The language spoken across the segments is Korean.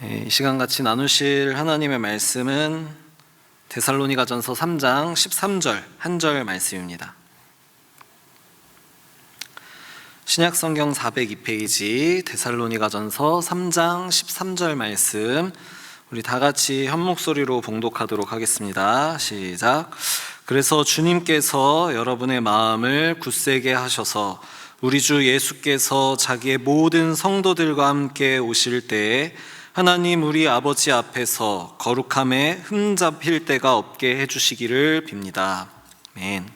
이 시간 같이 나누실 하나님의 말씀은 데살로니가전서 3장 13절 한 절 말씀입니다. 신약성경 402페이지 데살로니가전서 3장 13절 말씀, 우리 다 같이 한 목소리로 봉독하도록 하겠습니다. 시작. 그래서 주님께서 여러분의 마음을 굳세게 하셔서 우리 주 예수께서 자기의 모든 성도들과 함께 오실 때에 하나님 우리 아버지 앞에서 거룩함에 흠잡힐 데가 없게 해주시기를 빕니다. 아멘.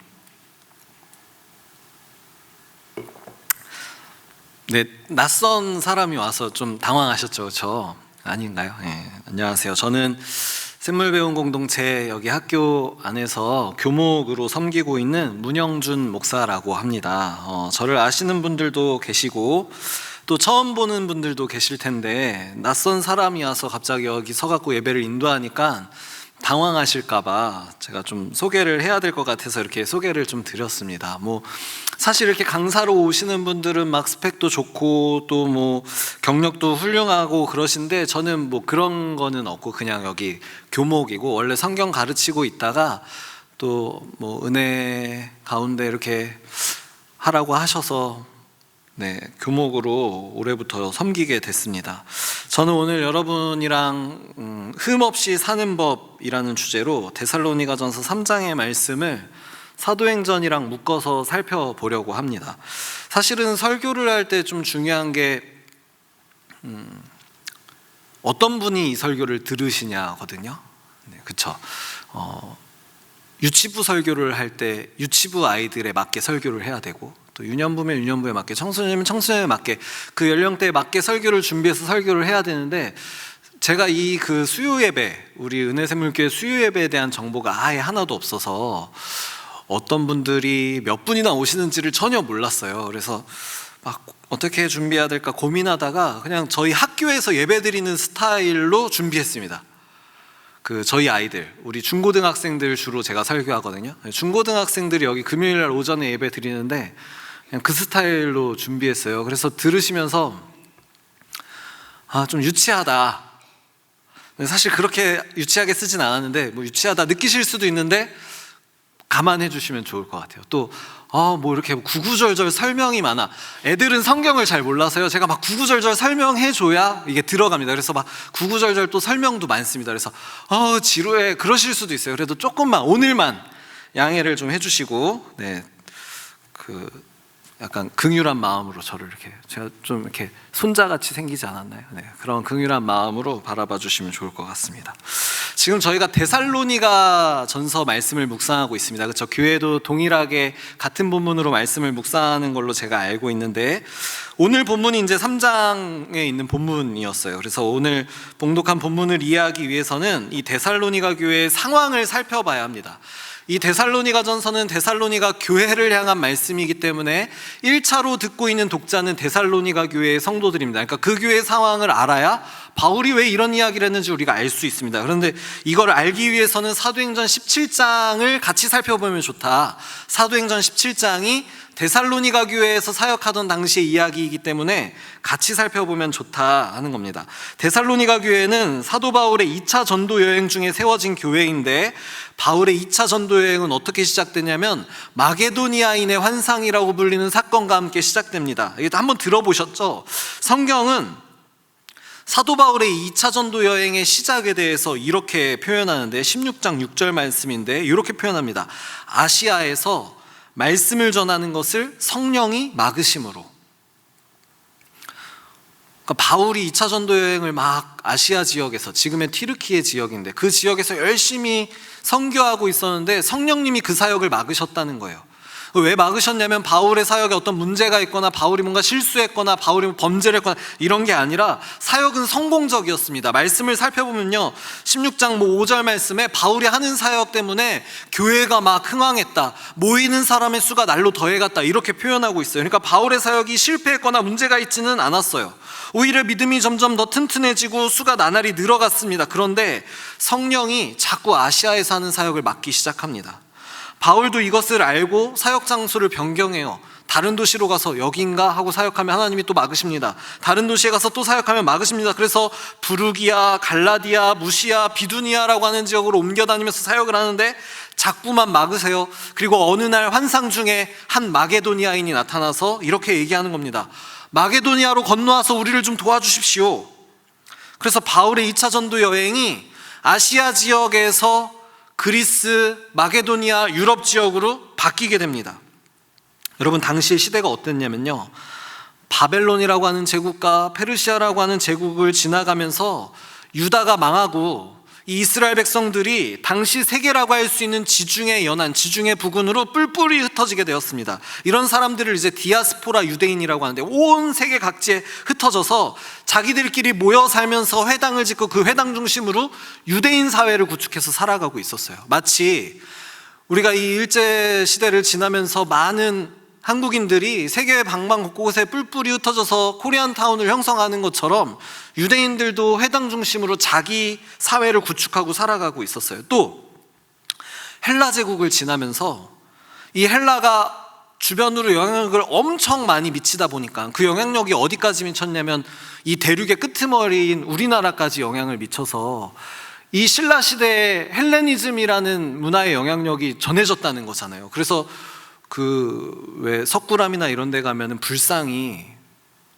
네, 낯선 사람이 와서 좀 당황하셨죠, 그렇죠? 아닌가요? 네, 안녕하세요. 저는 샘물배움 공동체 여기 학교 안에서 교목으로 섬기고 있는 문영준 목사라고 합니다. 저를 아시는 분들도 계시고 또 처음 보는 분들도 계실 텐데, 낯선 사람이 와서 갑자기 여기 서갖고 예배를 인도하니까 당황하실까봐 제가 좀 소개를 해야 될 것 같아서 이렇게 소개를 좀 드렸습니다. 사실 이렇게 강사로 오시는 분들은 막 스펙도 좋고 또 경력도 훌륭하고 그러신데, 저는 그런 거는 없고 그냥 여기 교목이고, 원래 성경 가르치고 있다가 또 은혜 가운데 이렇게 하라고 하셔서 교목으로 올해부터 섬기게 됐습니다. 저는 오늘 여러분이랑 흠없이 사는 법이라는 주제로 데살로니가전서 3장의 말씀을 사도행전이랑 묶어서 살펴보려고 합니다. 사실은 설교를 할 때 좀 중요한 게 어떤 분이 이 설교를 들으시냐거든요. 그렇죠. 유치부 설교를 할 때 유치부 아이들에 맞게 설교를 해야 되고, 또 유년부면 유년부에 맞게, 청소년이면 청소년에 맞게, 그 연령대에 맞게 설교를 준비해서 설교를 해야 되는데, 제가 그 수요 예배, 우리 은혜샘물교회 수요 예배에 대한 정보가 아예 하나도 없어서 어떤 분들이 몇 분이나 오시는지를 전혀 몰랐어요. 그래서 막 어떻게 준비해야 될까 고민하다가 그냥 저희 학교에서 예배 드리는 스타일로 준비했습니다. 저희 아이들, 우리 중고등학생들 주로 제가 설교하거든요. 중고등학생들이 여기 금요일날 오전에 예배 드리는데 그냥 그 스타일로 준비했어요. 그래서 들으시면서 좀 유치하다, 사실 그렇게 유치하게 쓰진 않았는데 유치하다 느끼실 수도 있는데 감안해 주시면 좋을 것 같아요. 또 이렇게 구구절절 설명이 많아. 애들은 성경을 잘 몰라서요, 제가 막 구구절절 설명해 줘야 이게 들어갑니다. 그래서 막 구구절절 또 설명도 많습니다. 그래서 지루해 그러실 수도 있어요. 그래도 조금만, 오늘만 양해를 좀 해주시고, 약간 긍휼한 마음으로 저를 이렇게, 제가 좀 이렇게 손자같이 생기지 않았나요? 그런 긍휼한 마음으로 바라봐 주시면 좋을 것 같습니다. 지금 저희가 데살로니가 전서 말씀을 묵상하고 있습니다. 그렇죠? 교회도 동일하게 같은 본문으로 말씀을 묵상하는 걸로 제가 알고 있는데, 오늘 본문이 이제 3장에 있는 본문이었어요. 그래서 오늘 봉독한 본문을 이해하기 위해서는 이 데살로니가 교회의 상황을 살펴봐야 합니다. 이 데살로니가 전서는 데살로니가 교회를 향한 말씀이기 때문에 1차로 듣고 있는 독자는 데살로니가 교회의 성도들입니다. 그러니까 그 교회의 상황을 알아야 바울이 왜 이런 이야기를 했는지 우리가 알 수 있습니다. 그런데 이걸 알기 위해서는 사도행전 17장을 같이 살펴보면 좋다. 사도행전 17장이 데살로니가 교회에서 사역하던 당시의 이야기이기 때문에 같이 살펴보면 좋다 하는 겁니다. 데살로니가 교회는 사도 바울의 2차 전도 여행 중에 세워진 교회인데, 바울의 2차 전도 여행은 어떻게 시작되냐면 마게도니아인의 환상이라고 불리는 사건과 함께 시작됩니다. 이게 한번 들어보셨죠? 성경은 사도 바울의 2차 전도 여행의 시작에 대해서 이렇게 표현하는데, 16장 6절 말씀인데 이렇게 표현합니다. 아시아에서 말씀을 전하는 것을 성령이 막으심으로. 그러니까 바울이 2차 전도 여행을 막 아시아 지역에서, 지금의 튀르키예 지역인데 그 지역에서 열심히 선교하고 있었는데 성령님이 그 사역을 막으셨다는 거예요. 왜 막으셨냐면 바울의 사역에 어떤 문제가 있거나 바울이 뭔가 실수했거나 바울이 범죄를 했거나 이런 게 아니라 사역은 성공적이었습니다. 말씀을 살펴보면요, 16장 5절 말씀에 바울이 하는 사역 때문에 교회가 막 흥황했다, 모이는 사람의 수가 날로 더해갔다, 이렇게 표현하고 있어요. 그러니까 바울의 사역이 실패했거나 문제가 있지는 않았어요. 오히려 믿음이 점점 더 튼튼해지고 수가 나날이 늘어갔습니다. 그런데 성령이 자꾸 아시아에서 하는 사역을 막기 시작합니다. 바울도 이것을 알고 사역 장소를 변경해요. 다른 도시로 가서 여긴가 하고 사역하면 하나님이 또 막으십니다. 다른 도시에 가서 또 사역하면 막으십니다. 그래서 부르기아, 갈라디아, 무시아, 비두니아라고 하는 지역으로 옮겨다니면서 사역을 하는데 자꾸만 막으세요. 그리고 어느 날 환상 중에 한 마게도니아인이 나타나서 이렇게 얘기하는 겁니다. 마게도니아로 건너와서 우리를 좀 도와주십시오. 그래서 바울의 2차 전도 여행이 아시아 지역에서 그리스, 마게도니아, 유럽 지역으로 바뀌게 됩니다. 여러분, 당시의 시대가 어땠냐면요, 바벨론이라고 하는 제국과 페르시아라고 하는 제국을 지나가면서 유다가 망하고 이 이스라엘 백성들이 당시 세계라고 할 수 있는 지중해 연안, 지중해 부근으로 뿔뿔이 흩어지게 되었습니다. 이런 사람들을 이제 디아스포라 유대인이라고 하는데 온 세계 각지에 흩어져서 자기들끼리 모여 살면서 회당을 짓고 그 회당 중심으로 유대인 사회를 구축해서 살아가고 있었어요. 마치 우리가 이 일제 시대를 지나면서 많은 한국인들이 세계 방방곳곳에 뿔뿔이 흩어져서 코리안타운을 형성하는 것처럼 유대인들도 회당 중심으로 자기 사회를 구축하고 살아가고 있었어요. 또 헬라 제국을 지나면서 이 헬라가 주변으로 영향력을 엄청 많이 미치다 보니까 그 영향력이 어디까지 미쳤냐면 이 대륙의 끄트머리인 우리나라까지 영향을 미쳐서 이 신라 시대에 헬레니즘이라는 문화의 영향력이 전해졌다는 거잖아요. 그래서 왜 석굴암이나 이런 데 가면은 불상이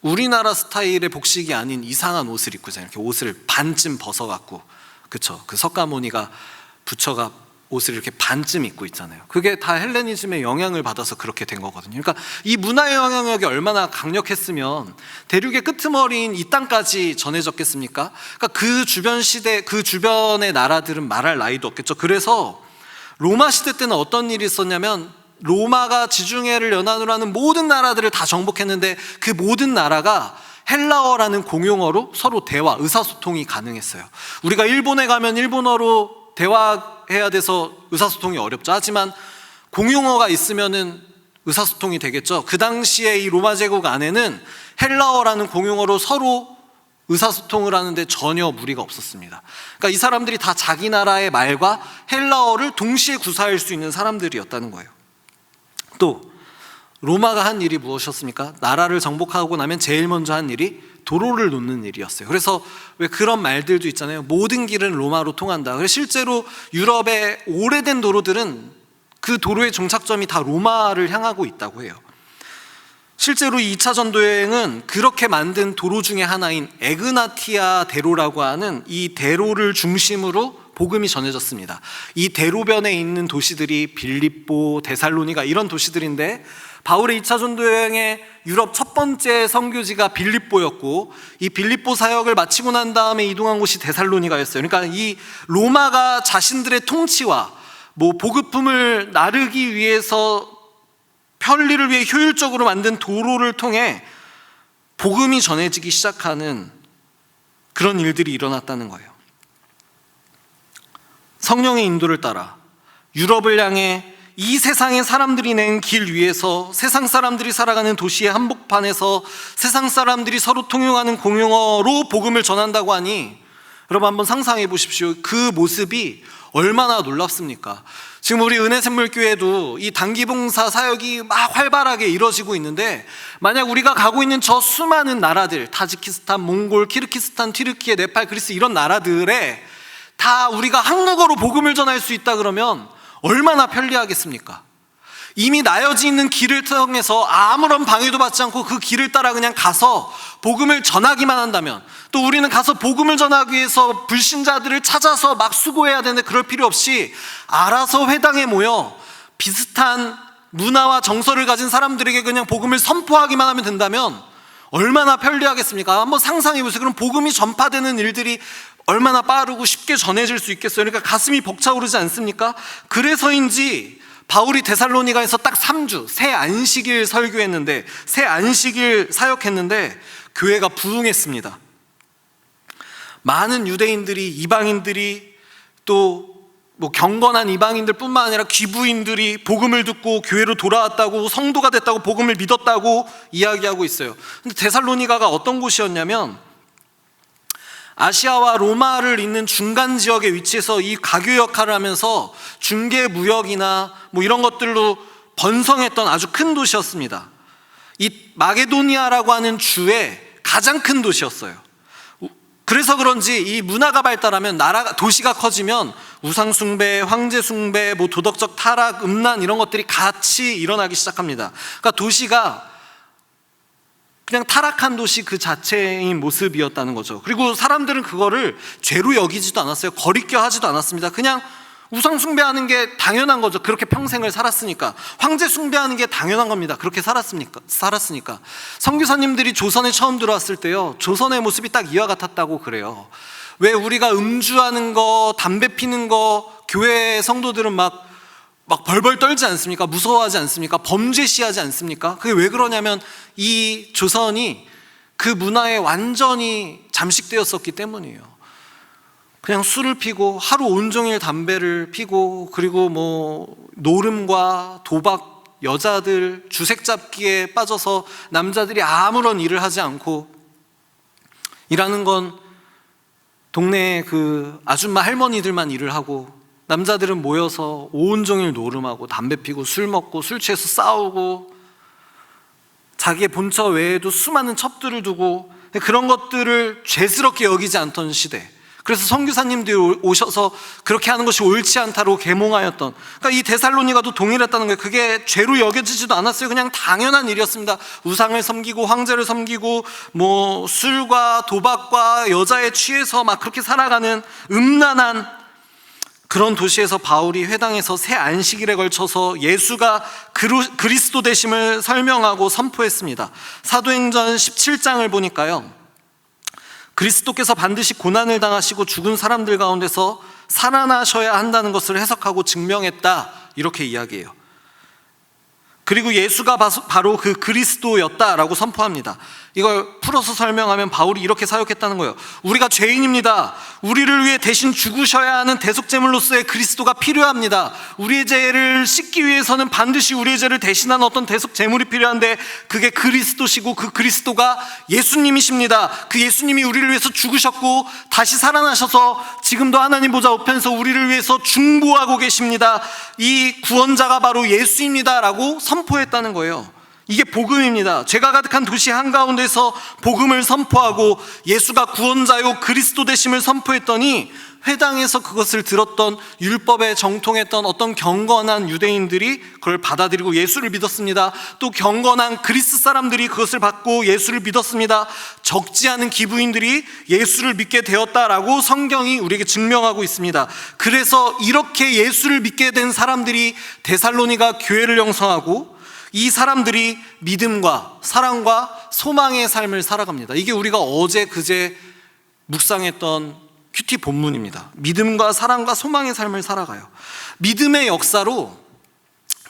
우리나라 스타일의 복식이 아닌 이상한 옷을 입고 있잖아요. 이렇게 옷을 반쯤 벗어갖고, 그쵸? 그 석가모니가 부처가 옷을 이렇게 반쯤 입고 있잖아요. 그게 다 헬레니즘의 영향을 받아서 그렇게 된 거거든요. 그러니까 이 문화의 영향력이 얼마나 강력했으면 대륙의 끄트머리인 이 땅까지 전해졌겠습니까? 그러니까 그 주변 시대, 그 주변의 나라들은 말할 나위도 없겠죠. 그래서 로마 시대 때는 어떤 일이 있었냐면 로마가 지중해를 연안으로 하는 모든 나라들을 다 정복했는데 그 모든 나라가 헬라어라는 공용어로 서로 대화, 의사소통이 가능했어요. 우리가 일본에 가면 일본어로 대화해야 돼서 의사소통이 어렵죠. 하지만 공용어가 있으면은 의사소통이 되겠죠. 그 당시에 이 로마 제국 안에는 헬라어라는 공용어로 서로 의사소통을 하는데 전혀 무리가 없었습니다. 그러니까 이 사람들이 다 자기 나라의 말과 헬라어를 동시에 구사할 수 있는 사람들이었다는 거예요. 또 로마가 한 일이 무엇이었습니까? 나라를 정복하고 나면 제일 먼저 한 일이 도로를 놓는 일이었어요. 그래서 왜 그런 말들도 있잖아요. 모든 길은 로마로 통한다. 그래서 실제로 유럽의 오래된 도로들은 그 도로의 종착점이 다 로마를 향하고 있다고 해요. 실제로 2차 전도 여행은 그렇게 만든 도로 중에 하나인 에그나티아 대로라고 하는 이 대로를 중심으로 복음이 전해졌습니다. 이 대로변에 있는 도시들이 빌립보, 데살로니가 이런 도시들인데 바울의 2차 전도 여행의 유럽 첫 번째 선교지가 빌립보였고 이 빌립보 사역을 마치고 난 다음에 이동한 곳이 데살로니가였어요. 그러니까 이 로마가 자신들의 통치와 보급품을 나르기 위해서 편리를 위해 효율적으로 만든 도로를 통해 복음이 전해지기 시작하는 그런 일들이 일어났다는 거예요. 성령의 인도를 따라 유럽을 향해 이 세상의 사람들이 낸 길 위에서 세상 사람들이 살아가는 도시의 한복판에서 세상 사람들이 서로 통용하는 공용어로 복음을 전한다고 하니 여러분 한번 상상해 보십시오. 그 모습이 얼마나 놀랍습니까? 지금 우리 은혜샘물교회도 이 단기봉사 사역이 막 활발하게 이루어지고 있는데 만약 우리가 가고 있는 저 수많은 나라들, 타지키스탄, 몽골, 키르기스탄, 튀르키예, 네팔, 그리스 이런 나라들에 다 우리가 한국어로 복음을 전할 수 있다 그러면 얼마나 편리하겠습니까? 이미 나여지 있는 길을 통해서 아무런 방해도 받지 않고 그 길을 따라 그냥 가서 복음을 전하기만 한다면, 또 우리는 가서 복음을 전하기 위해서 불신자들을 찾아서 막 수고해야 되는데 그럴 필요 없이 알아서 회당에 모여 비슷한 문화와 정서를 가진 사람들에게 그냥 복음을 선포하기만 하면 된다면 얼마나 편리하겠습니까? 한번 상상해 보세요. 그럼 복음이 전파되는 일들이 얼마나 빠르고 쉽게 전해질 수 있겠어요. 그러니까 가슴이 벅차오르지 않습니까? 그래서인지 바울이 데살로니가에서 딱 3주 새 안식일 설교했는데, 새 안식일 사역했는데 교회가 부흥했습니다. 많은 유대인들이, 이방인들이, 또 경건한 이방인들 뿐만 아니라 귀부인들이 복음을 듣고 교회로 돌아왔다고, 성도가 됐다고, 복음을 믿었다고 이야기하고 있어요. 근데 데살로니가가 어떤 곳이었냐면 아시아와 로마를 잇는 중간 지역에 위치해서 이 가교 역할을 하면서 중개 무역이나 이런 것들로 번성했던 아주 큰 도시였습니다. 이 마게도니아라고 하는 주의 가장 큰 도시였어요. 그래서 그런지 이 문화가 발달하면 도시가 커지면 우상숭배, 황제숭배, 도덕적 타락, 음란 이런 것들이 같이 일어나기 시작합니다. 그러니까 도시가 그냥 타락한 도시 그 자체인 모습이었다는 거죠. 그리고 사람들은 그거를 죄로 여기지도 않았어요. 거리껴 하지도 않았습니다. 그냥 우상 숭배하는 게 당연한 거죠. 그렇게 평생을 살았으니까. 황제 숭배하는 게 당연한 겁니다. 그렇게 살았으니까. 선교사님들이 조선에 처음 들어왔을 때요, 조선의 모습이 딱 이와 같았다고 그래요. 왜 우리가 음주하는 거, 담배 피는 거, 교회 성도들은 막 벌벌 떨지 않습니까? 무서워하지 않습니까? 범죄시하지 않습니까? 그게 왜 그러냐면 이 조선이 그 문화에 완전히 잠식되었었기 때문이에요. 그냥 술을 피고 하루 온종일 담배를 피고, 그리고 노름과 도박, 여자들 주색 잡기에 빠져서 남자들이 아무런 일을 하지 않고, 일하는 건 동네에 그 아줌마 할머니들만 일을 하고, 남자들은 모여서 온종일 노름하고 담배 피고 술 먹고 술 취해서 싸우고, 자기의 본처 외에도 수많은 첩들을 두고, 그런 것들을 죄스럽게 여기지 않던 시대. 그래서 선교사님들이 오셔서 그렇게 하는 것이 옳지 않다고 계몽하였던, 그러니까 이 데살로니가도 동일했다는 거예요. 그게 죄로 여겨지지도 않았어요. 그냥 당연한 일이었습니다. 우상을 섬기고 황제를 섬기고 술과 도박과 여자에 취해서 막 그렇게 살아가는 음란한 그런 도시에서 바울이 회당에서 새 안식일에 걸쳐서 예수가 그리스도 되심을 설명하고 선포했습니다. 사도행전 17장을 보니까요, 그리스도께서 반드시 고난을 당하시고 죽은 사람들 가운데서 살아나셔야 한다는 것을 해석하고 증명했다, 이렇게 이야기해요. 그리고 예수가 바로 그 그리스도였다라고 선포합니다. 이걸 풀어서 설명하면 바울이 이렇게 사역했다는 거예요. 우리가 죄인입니다. 우리를 위해 대신 죽으셔야 하는 대속제물로서의 그리스도가 필요합니다. 우리의 죄를 씻기 위해서는 반드시 우리의 죄를 대신한 어떤 대속제물이 필요한데, 그게 그리스도시고 그 그리스도가 예수님이십니다. 그 예수님이 우리를 위해서 죽으셨고 다시 살아나셔서 지금도 하나님 보좌 우편에서 우리를 위해서 중보하고 계십니다. 이 구원자가 바로 예수입니다 라고 선포했다는 거예요. 이게 복음입니다. 죄가 가득한 도시 한가운데서 복음을 선포하고 예수가 구원자요 그리스도 되심을 선포했더니, 회당에서 그것을 들었던 율법에 정통했던 어떤 경건한 유대인들이 그걸 받아들이고 예수를 믿었습니다. 또 경건한 그리스 사람들이 그것을 받고 예수를 믿었습니다. 적지 않은 기부인들이 예수를 믿게 되었다라고 성경이 우리에게 증명하고 있습니다. 그래서 이렇게 예수를 믿게 된 사람들이 데살로니가 교회를 형성하고, 이 사람들이 믿음과 사랑과 소망의 삶을 살아갑니다. 이게 우리가 어제 그제 묵상했던 큐티 본문입니다. 믿음과 사랑과 소망의 삶을 살아가요. 믿음의 역사로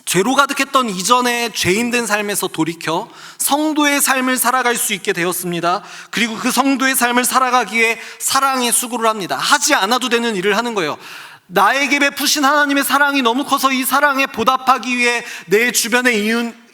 죄로 가득했던 이전의 죄인된 삶에서 돌이켜 성도의 삶을 살아갈 수 있게 되었습니다. 그리고 그 성도의 삶을 살아가기에 사랑의 수고를 합니다. 하지 않아도 되는 일을 하는 거예요. 나에게 베푸신 하나님의 사랑이 너무 커서 이 사랑에 보답하기 위해 내 주변의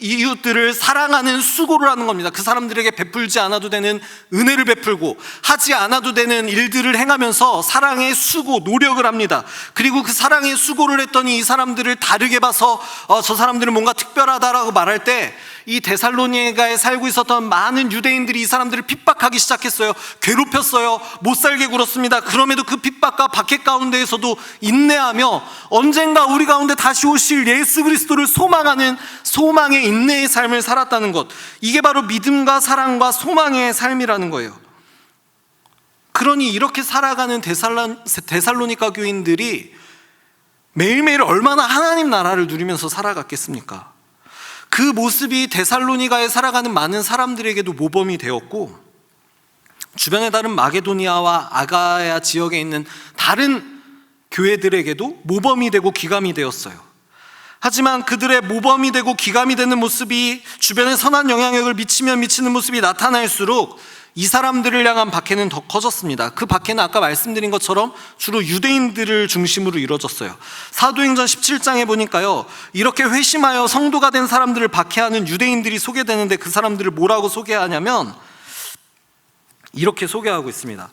이웃들을 사랑하는 수고를 하는 겁니다. 그 사람들에게 베풀지 않아도 되는 은혜를 베풀고 하지 않아도 되는 일들을 행하면서 사랑의 수고, 노력을 합니다. 그리고 그 사랑의 수고를 했더니 이 사람들을 다르게 봐서 저 사람들은 뭔가 특별하다라고 말할 때, 이 데살로니가에 살고 있었던 많은 유대인들이 이 사람들을 핍박하기 시작했어요. 괴롭혔어요. 못살게 굴었습니다. 그럼에도 그 핍박과 박해 가운데에서도 인내하며 언젠가 우리 가운데 다시 오실 예수 그리스도를 소망하는 소망의 인내의 삶을 살았다는 것, 이게 바로 믿음과 사랑과 소망의 삶이라는 거예요. 그러니 이렇게 살아가는 데살로니가 교인들이 매일매일 얼마나 하나님 나라를 누리면서 살아갔겠습니까? 그 모습이 데살로니가에 살아가는 많은 사람들에게도 모범이 되었고, 주변에 다른 마게도니아와 아가야 지역에 있는 다른 교회들에게도 모범이 되고 기감이 되었어요. 하지만 그들의 모범이 되고 기감이 되는 모습이 주변에 선한 영향력을 미치면 미치는 모습이 나타날수록 이 사람들을 향한 박해는 더 커졌습니다. 그 박해는 아까 말씀드린 것처럼 주로 유대인들을 중심으로 이루어졌어요. 사도행전 17장에 보니까요, 이렇게 회심하여 성도가 된 사람들을 박해하는 유대인들이 소개되는데, 그 사람들을 뭐라고 소개하냐면 이렇게 소개하고 있습니다.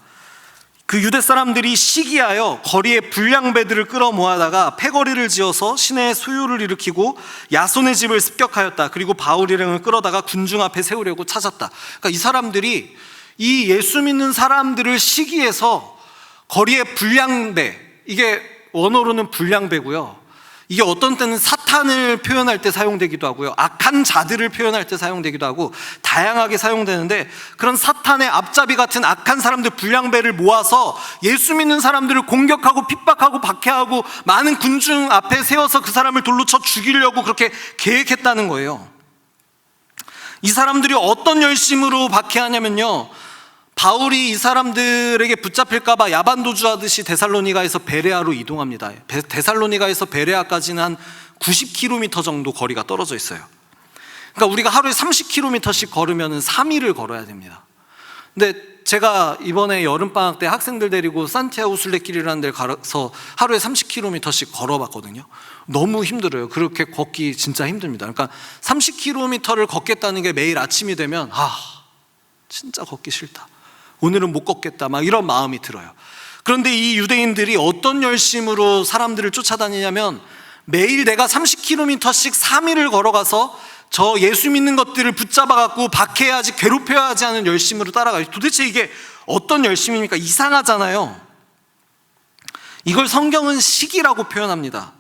그 유대 사람들이 시기하여 거리에 불량배들을 끌어 모아다가 패거리를 지어서 시내에 소요를 일으키고 야손의 집을 습격하였다. 그리고 바울 일행을 끌어다가 군중 앞에 세우려고 찾았다. 그러니까 이 사람들이 이 예수 믿는 사람들을 시기해서 거리에 불량배, 이게 원어로는 불량배고요, 이게 어떤 때는 사탄을 표현할 때 사용되기도 하고요, 악한 자들을 표현할 때 사용되기도 하고 다양하게 사용되는데, 그런 사탄의 앞잡이 같은 악한 사람들 불량배를 모아서 예수 믿는 사람들을 공격하고 핍박하고 박해하고 많은 군중 앞에 세워서 그 사람을 돌로 쳐 죽이려고 그렇게 계획했다는 거예요. 이 사람들이 어떤 열심으로 박해하냐면요, 바울이 이 사람들에게 붙잡힐까봐 야반도주하듯이 데살로니가에서 베레아로 이동합니다. 데살로니가에서 베레아까지는 한 90km 정도 거리가 떨어져 있어요. 그러니까 우리가 하루에 30km씩 걸으면 3일을 걸어야 됩니다. 근데 제가 이번에 여름방학 때 학생들 데리고 산티아고 순례길이라는 데를 가서 하루에 30km씩 걸어봤거든요. 너무 힘들어요. 그렇게 걷기 진짜 힘듭니다. 그러니까 30km를 걷겠다는 게 매일 아침이 되면 진짜 걷기 싫다, 오늘은 못 걷겠다, 막 이런 마음이 들어요. 그런데 이 유대인들이 어떤 열심으로 사람들을 쫓아다니냐면, 매일 내가 30km씩 3일을 걸어가서 저 예수 믿는 것들을 붙잡아갖고 박해야지, 괴롭혀야지 하는 열심으로 따라가요. 도대체 이게 어떤 열심입니까? 이상하잖아요. 이걸 성경은 시기라고 표현합니다.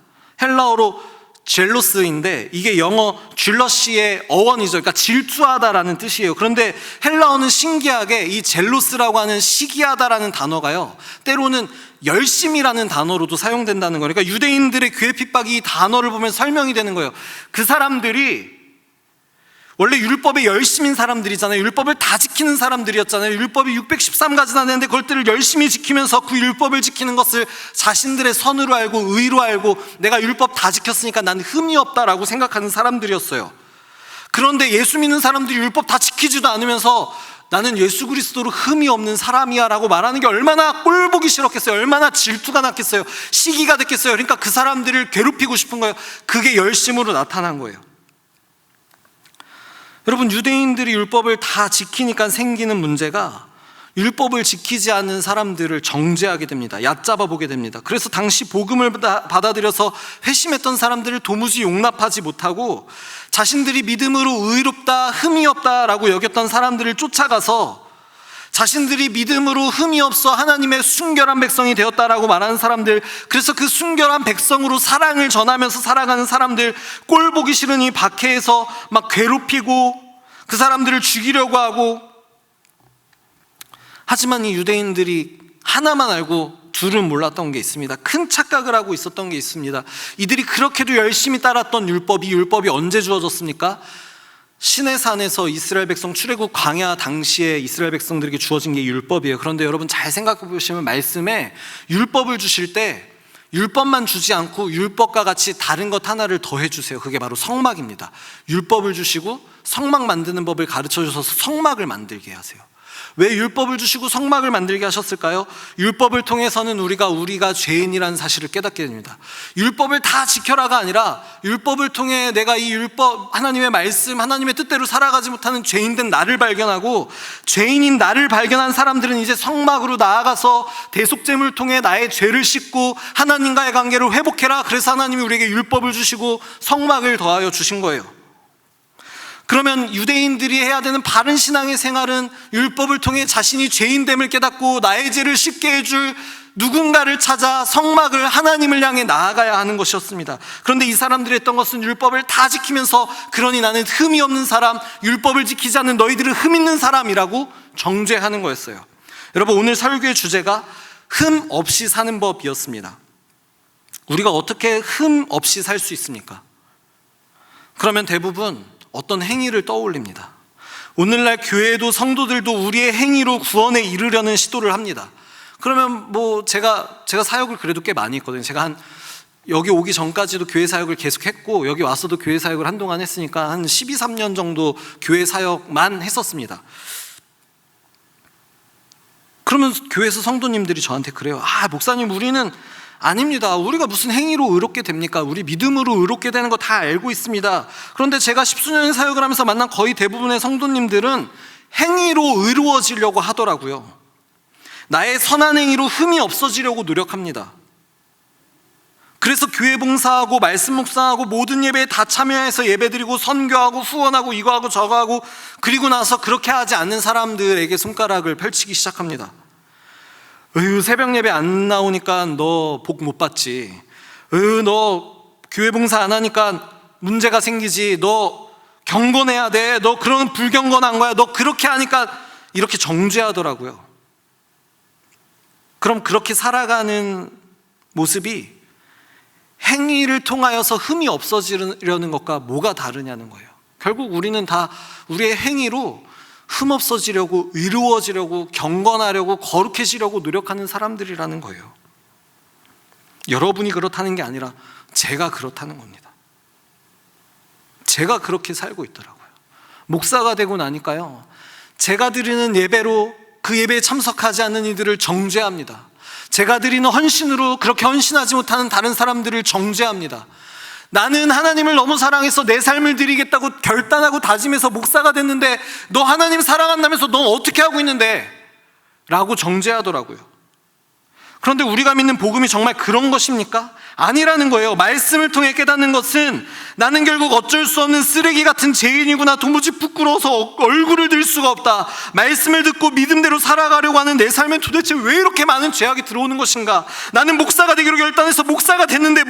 헬라어로 젤로스인데 이게 영어 쥘러시의 어원이죠. 그러니까 질투하다라는 뜻이에요. 그런데 헬라어는 신기하게 이 젤로스라고 하는 시기하다라는 단어가요, 때로는 열심이라는 단어로도 사용된다는 거예요. 그러니까 유대인들의 괴 핍박이 이 단어를 보면 설명이 되는 거예요. 그 사람들이 원래 율법에 열심인 사람들이잖아요. 율법을 다 지키는 사람들이었잖아요. 율법이 613가지나 되는데 그것들을 열심히 지키면서 그 율법을 지키는 것을 자신들의 선으로 알고 의로 알고 내가 율법 다 지켰으니까 난 흠이 없다라고 생각하는 사람들이었어요. 그런데 예수 믿는 사람들이 율법 다 지키지도 않으면서 나는 예수 그리스도로 흠이 없는 사람이야 라고 말하는 게 얼마나 꼴보기 싫었겠어요. 얼마나 질투가 났겠어요. 시기가 됐겠어요. 그러니까 그 사람들을 괴롭히고 싶은 거예요. 그게 열심으로 나타난 거예요. 여러분, 유대인들이 율법을 다 지키니까 생기는 문제가, 율법을 지키지 않는 사람들을 정죄하게 됩니다. 얕잡아 보게 됩니다. 그래서 당시 복음을 받아들여서 회심했던 사람들을 도무지 용납하지 못하고 자신들이 믿음으로 의롭다, 흠이 없다라고 여겼던 사람들을 쫓아가서 자신들이 믿음으로 흠이 없어 하나님의 순결한 백성이 되었다라고 말하는 사람들, 그래서 그 순결한 백성으로 사랑을 전하면서 살아가는 사람들 꼴 보기 싫으니 박해해서 막 괴롭히고 그 사람들을 죽이려고 하고, 하지만 이 유대인들이 하나만 알고 둘은 몰랐던 게 있습니다. 큰 착각을 하고 있었던 게 있습니다. 이들이 그렇게도 열심히 따랐던 율법이 언제 주어졌습니까? 시내산에서 이스라엘 백성 출애굽 광야 당시에 이스라엘 백성들에게 주어진 게 율법이에요. 그런데 여러분 잘 생각해 보시면 말씀에 율법을 주실 때 율법만 주지 않고 율법과 같이 다른 것 하나를 더해 주세요. 그게 바로 성막입니다. 율법을 주시고 성막 만드는 법을 가르쳐 주셔서 성막을 만들게 하세요. 왜 율법을 주시고 성막을 만들게 하셨을까요? 율법을 통해서는 우리가 죄인이라는 사실을 깨닫게 됩니다. 율법을 다 지켜라가 아니라 율법을 통해 내가 이 율법, 하나님의 말씀, 하나님의 뜻대로 살아가지 못하는 죄인된 나를 발견하고, 죄인인 나를 발견한 사람들은 이제 성막으로 나아가서 대속죄를 통해 나의 죄를 씻고 하나님과의 관계를 회복해라. 그래서 하나님이 우리에게 율법을 주시고 성막을 더하여 주신 거예요. 그러면 유대인들이 해야 되는 바른 신앙의 생활은 율법을 통해 자신이 죄인됨을 깨닫고 나의 죄를 씻게 해줄 누군가를 찾아 성막을, 하나님을 향해 나아가야 하는 것이었습니다. 그런데 이 사람들이 했던 것은 율법을 다 지키면서 그러니 나는 흠이 없는 사람, 율법을 지키지 않는 너희들은 흠 있는 사람이라고 정죄하는 거였어요. 여러분, 오늘 설교의 주제가 흠 없이 사는 법이었습니다. 우리가 어떻게 흠 없이 살 수 있습니까? 그러면 대부분 어떤 행위를 떠올립니다. 오늘날 교회도 성도들도 우리의 행위로 구원에 이르려는 시도를 합니다. 그러면 제가 사역을 그래도 꽤 많이 했거든요. 제가 여기 오기 전까지도 교회 사역을 계속 했고, 여기 와서도 교회 사역을 한동안 했으니까 한 12, 13년 정도 교회 사역만 했었습니다. 그러면 교회에서 성도님들이 저한테 그래요. 목사님, 우리는 아닙니다. 우리가 무슨 행위로 의롭게 됩니까? 우리 믿음으로 의롭게 되는 거 다 알고 있습니다. 그런데 제가 10수년 사역을 하면서 만난 거의 대부분의 성도님들은 행위로 의로워지려고 하더라고요. 나의 선한 행위로 흠이 없어지려고 노력합니다. 그래서 교회 봉사하고 말씀 묵상하고 모든 예배에 다 참여해서 예배드리고 선교하고 후원하고 이거하고 저거하고, 그리고 나서 그렇게 하지 않는 사람들에게 손가락을 펼치기 시작합니다. 새벽 예배 안 나오니까 너 복 못 받지. 너 교회 봉사 안 하니까 문제가 생기지. 너 경건해야 돼. 너 그런 불경건한 거야. 너 그렇게 하니까, 이렇게 정죄하더라고요. 그럼 그렇게 살아가는 모습이 행위를 통하여서 흠이 없어지려는 것과 뭐가 다르냐는 거예요. 결국 우리는 다 우리의 행위로 흠 없어지려고, 의로워지려고, 경건하려고, 거룩해지려고 노력하는 사람들이라는 거예요. 여러분이 그렇다는 게 아니라 제가 그렇다는 겁니다. 제가 그렇게 살고 있더라고요. 목사가 되고 나니까요, 제가 드리는 예배로 그 예배에 참석하지 않는 이들을 정죄합니다. 제가 드리는 헌신으로 그렇게 헌신하지 못하는 다른 사람들을 정죄합니다. 나는 하나님을 너무 사랑해서 내 삶을 드리겠다고 결단하고 다짐해서 목사가 됐는데 너 하나님 사랑한다면서 너 어떻게 하고 있는데? 라고 정죄하더라고요. 그런데 우리가 믿는 복음이 정말 그런 것입니까? 아니라는 거예요. 말씀을 통해 깨닫는 것은 나는 결국 어쩔 수 없는 쓰레기 같은 죄인이구나, 도무지 부끄러워서 얼굴을 들 수가 없다. 말씀을 듣고 믿음대로 살아가려고 하는 내 삶에 도대체 왜 이렇게 많은 죄악이 들어오는 것인가? 나는 목사가 되기로 결단해서 목사가 됐는데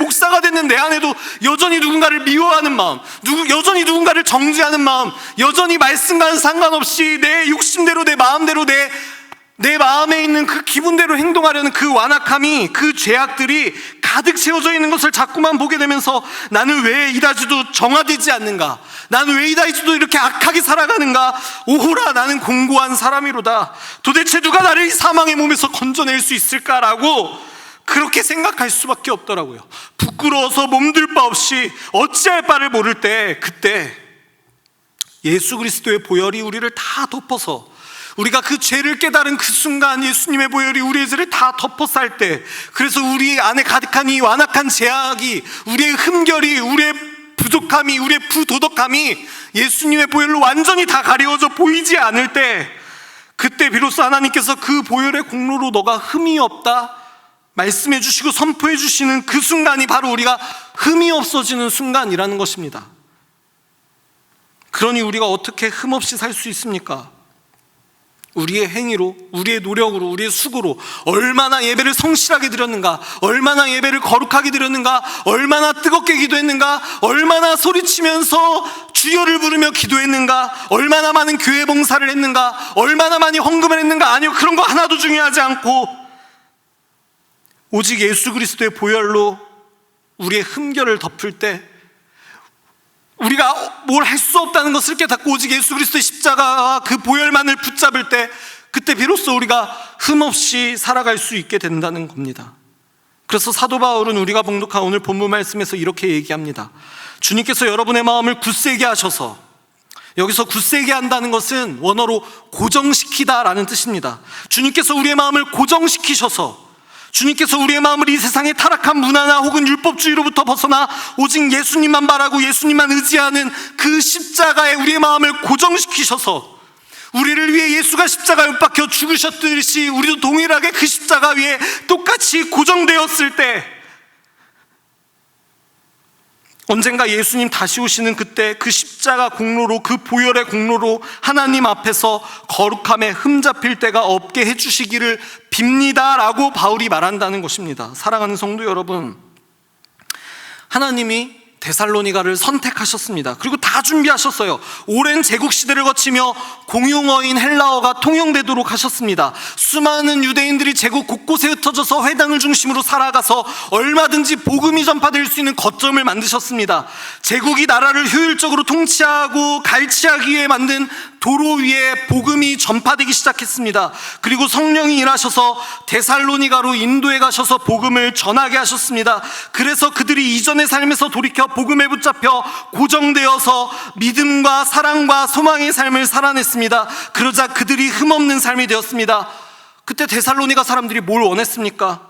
내 안에도 여전히 누군가를 미워하는 마음, 여전히 누군가를 정죄하는 마음, 여전히 말씀과는 상관없이 내 욕심대로, 내 마음대로, 내 마음에 있는 그 기분대로 행동하려는 그 완악함이, 그 죄악들이 가득 채워져 있는 것을 자꾸만 보게 되면서 나는 왜 이다지도 정화되지 않는가? 나는 왜 이다지도 이렇게 악하게 살아가는가? 오호라, 나는 공고한 사람이로다. 도대체 누가 나를 이 사망의 몸에서 건져낼 수 있을까라고 그렇게 생각할 수밖에 없더라고요. 부끄러워서 몸둘 바 없이 어찌할 바를 모를 때, 그때 예수 그리스도의 보혈이 우리를 다 덮어서, 우리가 그 죄를 깨달은 그 순간 예수님의 보혈이 우리의 죄를 다 덮어쌀 때, 그래서 우리 안에 가득한 이 완악한 죄악이, 우리의 흠결이, 우리의 부족함이, 우리의 부도덕함이 예수님의 보혈로 완전히 다 가려워져 보이지 않을 때, 그때 비로소 하나님께서 그 보혈의 공로로 너가 흠이 없다 말씀해 주시고 선포해 주시는 그 순간이 바로 우리가 흠이 없어지는 순간이라는 것입니다. 그러니 우리가 어떻게 흠 없이 살 수 있습니까? 우리의 행위로, 우리의 노력으로, 우리의 수고로 얼마나 예배를 성실하게 드렸는가, 얼마나 예배를 거룩하게 드렸는가, 얼마나 뜨겁게 기도했는가, 얼마나 소리치면서 주여를 부르며 기도했는가, 얼마나 많은 교회 봉사를 했는가, 얼마나 많이 헌금을 했는가. 아니요, 그런 거 하나도 중요하지 않고 오직 예수 그리스도의 보혈로 우리의 흠결을 덮을 때, 우리가 뭘 할 수 없다는 것을 깨닫고 오직 예수 그리스도의 십자가와 그 보혈만을 붙잡을 때, 그때 비로소 우리가 흠없이 살아갈 수 있게 된다는 겁니다. 그래서 사도 바울은 우리가 봉독한 오늘 본문 말씀에서 이렇게 얘기합니다. 주님께서 여러분의 마음을 굳세게 하셔서, 여기서 굳세게 한다는 것은 원어로 고정시키다라는 뜻입니다. 주님께서 우리의 마음을 고정시키셔서, 주님께서 우리의 마음을 이 세상의 타락한 문화나 혹은 율법주의로부터 벗어나 오직 예수님만 바라고 예수님만 의지하는 그 십자가에 우리의 마음을 고정시키셔서, 우리를 위해 예수가 십자가에 못 박혀 죽으셨듯이 우리도 동일하게 그 십자가 위에 똑같이 고정되었을 때, 언젠가 예수님 다시 오시는 그때 그 십자가 공로로, 그 보혈의 공로로 하나님 앞에서 거룩함에 흠잡힐 때가 없게 해주시기를 빕니다 라고 바울이 말한다는 것입니다. 사랑하는 성도 여러분, 하나님이 데살로니가를 선택하셨습니다. 그리고 다 준비하셨어요. 오랜 제국 시대를 거치며 공용어인 헬라어가 통용되도록 하셨습니다. 수많은 유대인들이 제국 곳곳에 흩어져서 회당을 중심으로 살아가서 얼마든지 복음이 전파될 수 있는 거점을 만드셨습니다. 제국이 나라를 효율적으로 통치하고 갈취하기 위해 만든 도로 위에 복음이 전파되기 시작했습니다. 그리고 성령이 일하셔서 데살로니가로 인도에 가셔서 복음을 전하게 하셨습니다. 그래서 그들이 이전의 삶에서 돌이켜 복음에 붙잡혀 고정되어서 믿음과 사랑과 소망의 삶을 살아냈습니다. 그러자 그들이 흠없는 삶이 되었습니다. 그때 데살로니가 사람들이 뭘 원했습니까?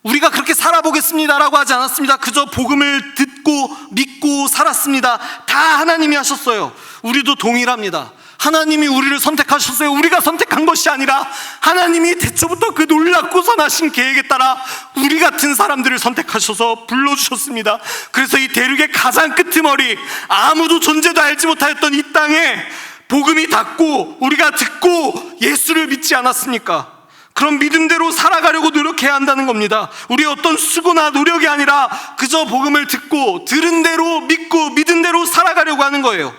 우리가 그렇게 살아보겠습니다라고 하지 않았습니다. 그저 복음을 듣고 믿고 살았습니다. 다 하나님이 하셨어요. 우리도 동일합니다. 하나님이 우리를 선택하셨어요. 우리가 선택한 것이 아니라 하나님이 태초부터 그 놀랍고 선하신 계획에 따라 우리 같은 사람들을 선택하셔서 불러주셨습니다. 그래서 이 대륙의 가장 끄트머리, 아무도 존재도 알지 못하였던 이 땅에 복음이 닿고 우리가 듣고 예수를 믿지 않았습니까? 그럼 믿음대로 살아가려고 노력해야 한다는 겁니다. 우리의 어떤 수고나 노력이 아니라 그저 복음을 듣고 들은 대로 믿고 믿은 대로 살아가려고 하는 거예요.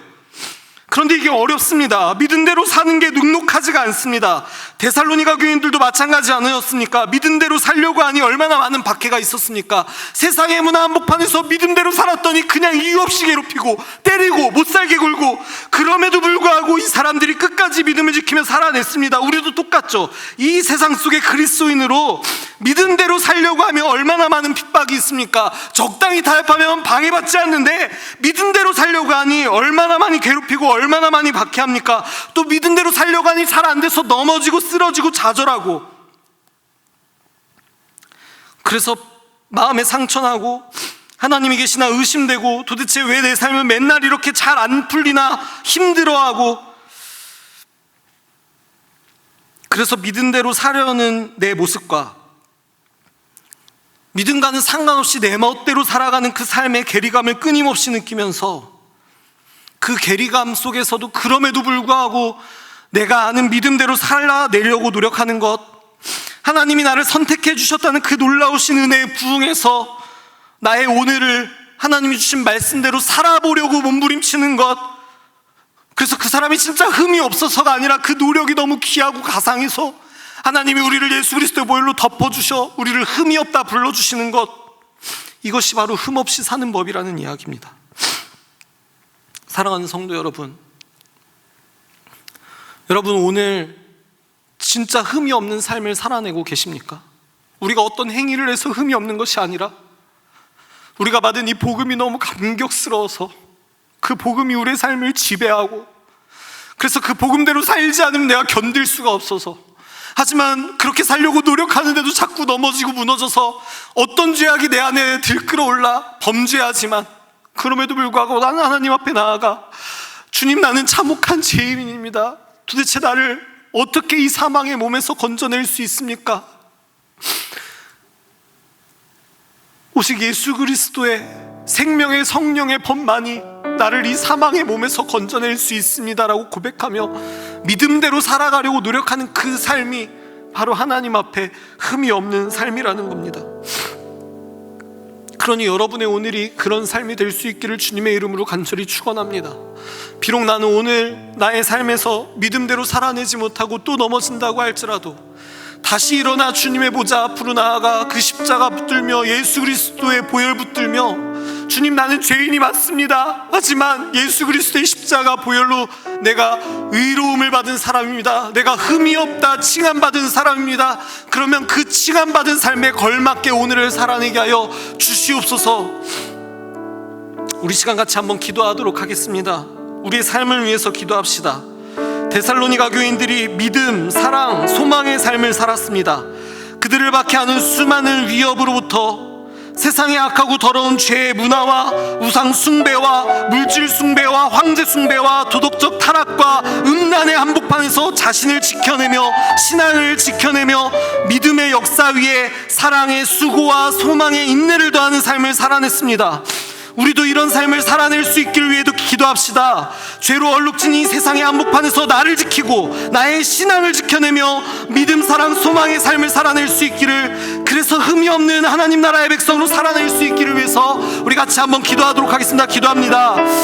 그런데 이게 어렵습니다. 믿은 대로 사는 게 눅눅하지가 않습니다. 데살로니가 교인들도 마찬가지 아니었습니까? 믿은 대로 살려고 하니 얼마나 많은 박해가 있었습니까? 세상의 문화 한복판에서 믿은 대로 살았더니 그냥 이유 없이 괴롭히고 때리고 못살게 굴고, 그럼에도 불구하고 이 사람들이 끝까지 믿음을 지키며 살아냈습니다. 우리도 똑같죠. 이 세상 속의 그리스도인으로 믿은 대로 살려고 하면 얼마나 많은 핍박이 있습니까? 적당히 타협하면 방해받지 않는데 믿은 대로 살려고 하니 얼마나 많이 괴롭히고 얼마나 많이 박해합니까? 또 믿은 대로 살려고 하니 잘 안 돼서 넘어지고 쓰러지고 좌절하고, 그래서 마음에 상처나고 하나님이 계시나 의심되고 도대체 왜 내 삶은 맨날 이렇게 잘 안 풀리나 힘들어하고, 그래서 믿은 대로 살려는 내 모습과 믿음과는 상관없이 내 멋대로 살아가는 그 삶의 괴리감을 끊임없이 느끼면서 그 괴리감 속에서도 그럼에도 불구하고 내가 아는 믿음대로 살아내려고 노력하는 것, 하나님이 나를 선택해 주셨다는 그 놀라우신 은혜에 부응해서 나의 오늘을 하나님이 주신 말씀대로 살아보려고 몸부림치는 것, 그래서 그 사람이 진짜 흠이 없어서가 아니라 그 노력이 너무 귀하고 가상해서 하나님이 우리를 예수 그리스도의 보혈로 덮어주셔 우리를 흠이 없다 불러주시는 것, 이것이 바로 흠 없이 사는 법이라는 이야기입니다. 사랑하는 성도 여러분, 여러분 오늘 진짜 흠이 없는 삶을 살아내고 계십니까? 우리가 어떤 행위를 해서 흠이 없는 것이 아니라 우리가 받은 이 복음이 너무 감격스러워서 그 복음이 우리의 삶을 지배하고, 그래서 그 복음대로 살지 않으면 내가 견딜 수가 없어서, 하지만 그렇게 살려고 노력하는데도 자꾸 넘어지고 무너져서 어떤 죄악이 내 안에 들끓어올라 범죄하지만 그럼에도 불구하고 나는 하나님 앞에 나아가, 주님 나는 참혹한 죄인입니다. 도대체 나를 어떻게 이 사망의 몸에서 건져낼 수 있습니까? 오직 예수 그리스도의 생명의 성령의 법만이 나를 이 사망의 몸에서 건져낼 수 있습니다라고 고백하며 믿음대로 살아가려고 노력하는 그 삶이 바로 하나님 앞에 흠이 없는 삶이라는 겁니다. 그러니 여러분의 오늘이 그런 삶이 될 수 있기를 주님의 이름으로 간절히 축원합니다. 비록 나는 오늘 나의 삶에서 믿음대로 살아내지 못하고 또 넘어진다고 할지라도 다시 일어나 주님의 보좌 앞으로 나아가 그 십자가 붙들며 예수 그리스도의 보혈 붙들며, 주님 나는 죄인이 맞습니다. 하지만 예수 그리스도의 십자가 보혈로 내가 의로움을 받은 사람입니다. 내가 흠이 없다 칭함받은 사람입니다. 그러면 그 칭함받은 삶에 걸맞게 오늘을 살아내게 하여 주시옵소서. 우리 시간 같이 한번 기도하도록 하겠습니다. 우리의 삶을 위해서 기도합시다. 데살로니가 교인들이 믿음, 사랑, 소망의 삶을 살았습니다. 그들을 박해하는 수많은 위협으로부터, 세상의 악하고 더러운 죄의 문화와 우상 숭배와 물질 숭배와 황제 숭배와 도덕적 타락과 음란의 한복판에서 자신을 지켜내며 신앙을 지켜내며 믿음의 역사 위에 사랑의 수고와 소망의 인내를 더하는 삶을 살아냈습니다. 우리도 이런 삶을 살아낼 수 있기를 위해도 기도합시다. 죄로 얼룩진 이 세상의 한복판에서 나를 지키고 나의 신앙을 지켜내며 믿음, 사랑, 소망의 삶을 살아낼 수 있기를, 그래서 흠이 없는 하나님 나라의 백성으로 살아낼 수 있기를 위해서 우리 같이 한번 기도하도록 하겠습니다. 기도합니다.